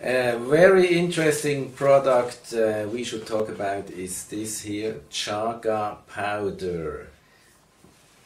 A very interesting product we should talk about is this here, Chaga powder.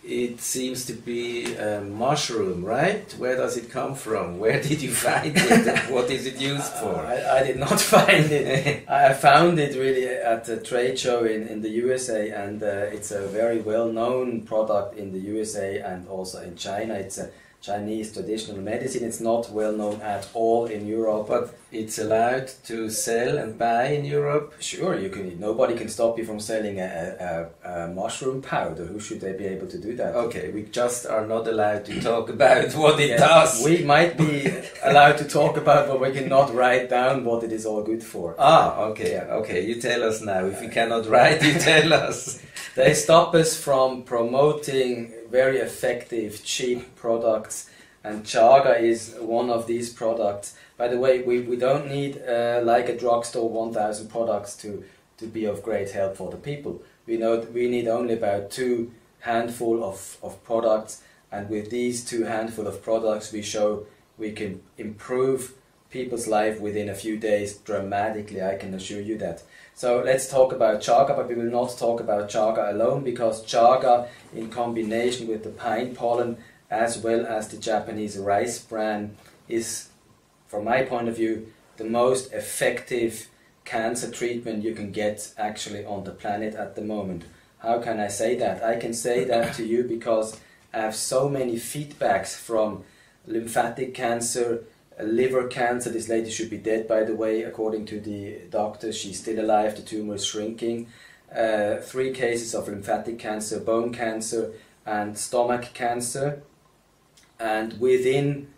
It seems to be a mushroom, right? Where does it come from? Where did you find it? What is it used for? I did not find it. I found it really at a trade show in the USA, and it's a very well-known product in the USA and also in China. It's a Chinese traditional medicine. It's not well known at all in Europe. But it's allowed to sell and buy in Europe? Sure, you can. Nobody can stop you from selling a mushroom powder. Who should they be able to do that? Okay, we just are not allowed to talk about what it does. We might be allowed to talk about, but we cannot write down what it is all good for. Ah, okay, okay. You tell us now. If you cannot write, you tell us. They stop us from promoting very effective, cheap products, and Chaga is one of these products. By the way, we don't need like a drugstore 1,000 products to be of great help for the people. We need only about 2 handful of products, and with these 2 handful of products we show we can improve people's life within a few days dramatically, I can assure you that. So let's talk about Chaga, but we will not talk about Chaga alone, because Chaga in combination with the pine pollen as well as the Japanese rice bran is, from my point of view, the most effective cancer treatment you can get actually on the planet at the moment. How can I say that? I can say that to you because I have so many feedbacks from lymphatic cancer, liver cancer. This lady should be dead, by the way, according to the doctor. She's still alive, the tumor is shrinking. 3 cases of lymphatic cancer, bone cancer and stomach cancer. And within,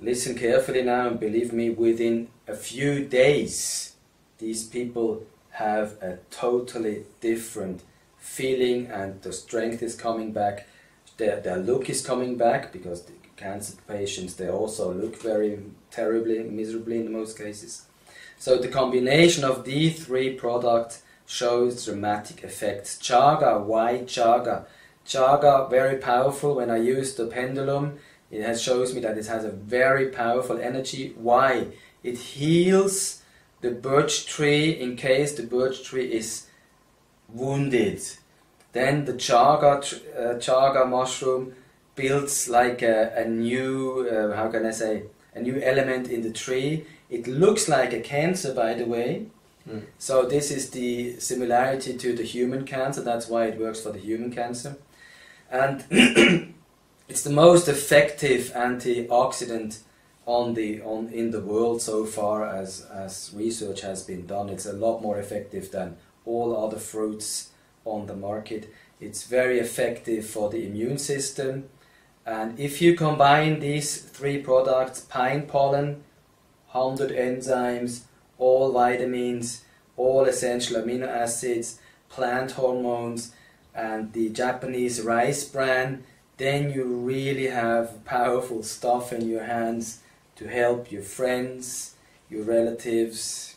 listen carefully now and believe me, within a few days these people have a totally different feeling, and the strength is coming back, their look is coming back, because the cancer patients, they also look very terribly, miserably in most cases. So the combination of these 3 products shows dramatic effects. Chaga, why Chaga? Chaga, very powerful. When I use the pendulum, it shows me that it has a very powerful energy. Why? It heals the birch tree in case the birch tree is wounded. Then the Chaga mushroom builds like a new, how can I say, a new element in the tree. It looks like a cancer, by the way. So this is the similarity to the human cancer. That's why it works for the human cancer. And it's the most effective antioxidant in the world so far as research has been done. It's a lot more effective than all other fruits on the market. It's very effective for the immune system. And if you combine these 3 products, pine pollen, 100 enzymes, all vitamins, all essential amino acids, plant hormones, and the Japanese rice bran, then you really have powerful stuff in your hands to help your friends, your relatives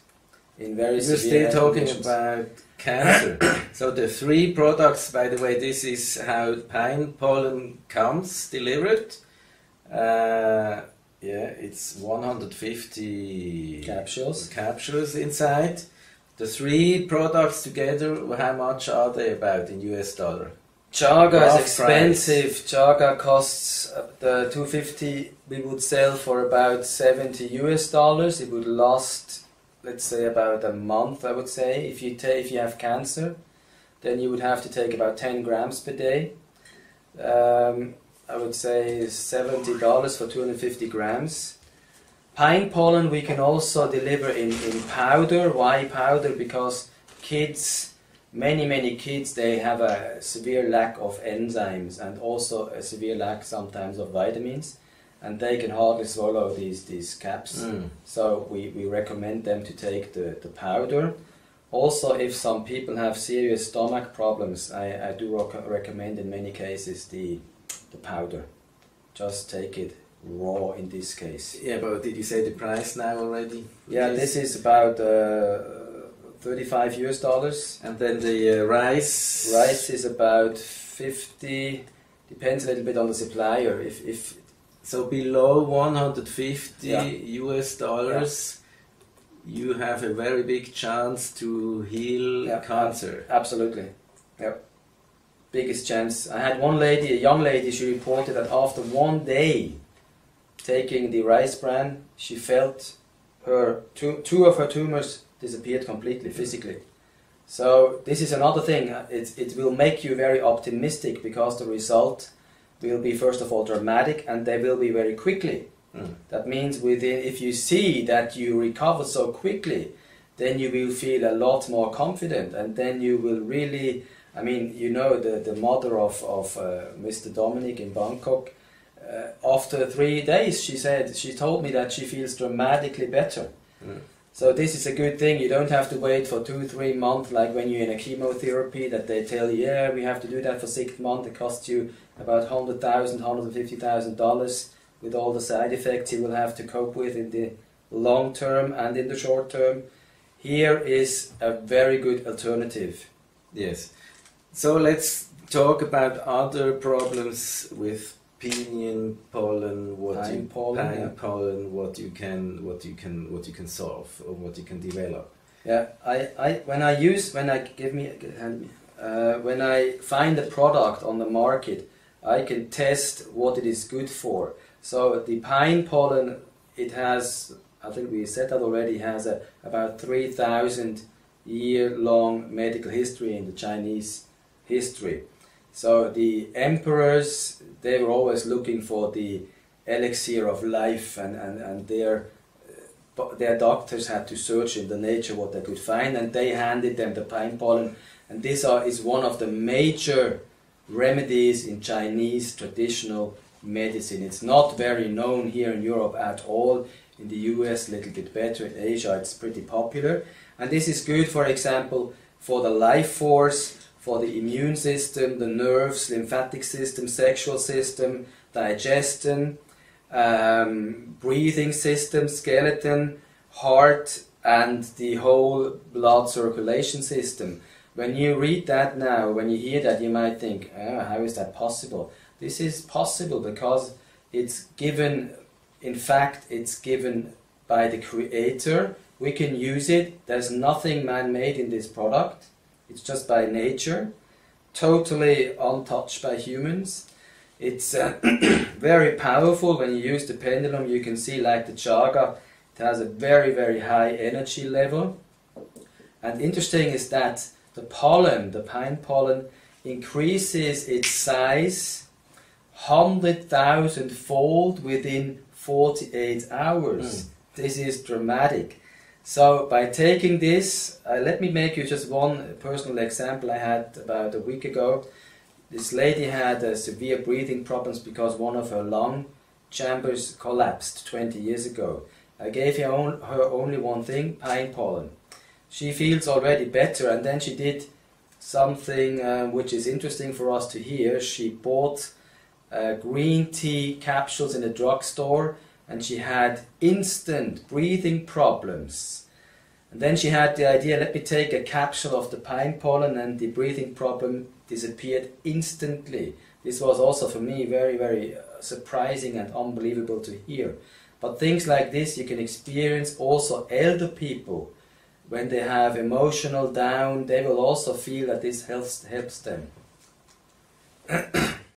in very severe We're still talking conditions. about cancer. So the 3 products, by the way, this is how pine pollen comes delivered. Yeah, it's 150 capsules inside. The 3 products together, how much are they about in US dollar? Chaga is expensive. Chaga costs the 250 we would sell for about $70 US. It would last, let's say, about a month, I would say. If you have cancer, then you would have to take about 10 grams per day. I would say $70 for 250 grams. Pine pollen we can also deliver in powder. Why powder? Because kids, many kids, they have a severe lack of enzymes and also a severe lack sometimes of vitamins, and they can hardly swallow these caps. So we recommend them to take the powder. Also, if some people have serious stomach problems, I do recommend in many cases the powder. Just take it raw in this case. Yeah, but did you say the price now already? Yeah, this is about $35 US. And then the rice? Rice is about 50, depends a little bit on the supplier. So below 150 US dollars, you have a very big chance to heal cancer. Absolutely. Yep. Biggest chance. I had one lady, a young lady, she reported that after 1 day taking the rice bran, she felt her two of her tumors disappeared completely, physically. So this is another thing. It will make you very optimistic because the result will be, first of all, dramatic, and they will be very quickly. That means if you see that you recover so quickly, then you will feel a lot more confident, and then you will really, I mean, you know, the mother of Mr. Dominic in Bangkok, after 3 days, she told me that she feels dramatically better. So this is a good thing. You don't have to wait for 2-3 months, like when you're in a chemotherapy, that they tell you, yeah, we have to do that for 6 months. It costs you about $100,000, $150,000 with all the side effects you will have to cope with in the long term and in the short term. Here is a very good alternative. Yes. So let's talk about other problems with pinion pollen, pine pollen, what you can solve or what you can develop. Yeah, when I find a product on the market, I can test what it is good for. So the pine pollen, it has, I think we said that already, has about 3,000 year-long medical history in the Chinese history. So the emperors, they were always looking for the elixir of life, and their doctors had to search in the nature what they could find, and they handed them the pine pollen. And this is one of the major remedies in Chinese traditional medicine. It's not very known here in Europe at all. In the US a little bit better. In Asia it's pretty popular. And this is good, for example, for the life force, for the immune system, the nerves, lymphatic system, sexual system, digestion, breathing system, skeleton, heart, and the whole blood circulation system. When you read that now, when you hear that, you might think, how is that possible? This is possible because it's given, in fact, it's given by the Creator. We can use it. There's nothing man-made in this product. It's just by nature, totally untouched by humans. It's very powerful. When you use the pendulum, you can see, like the Chaga, it has a very, very high energy level. And interesting is that the pollen, the pine pollen, increases its size 100,000-fold within 48 hours. This is dramatic. So by taking this, let me make you just one personal example I had about a week ago. This lady had severe breathing problems because one of her lung chambers collapsed 20 years ago. I gave her only one thing, pine pollen. She feels already better, and then she did something which is interesting for us to hear. She bought green tea capsules in a drugstore, and she had instant breathing problems. And then she had the idea, let me take a capsule of the pine pollen, and the breathing problem disappeared instantly. This was also for me very, very surprising and unbelievable to hear. But things like this you can experience also. Elder people, when they have emotional down, they will also feel that this helps them.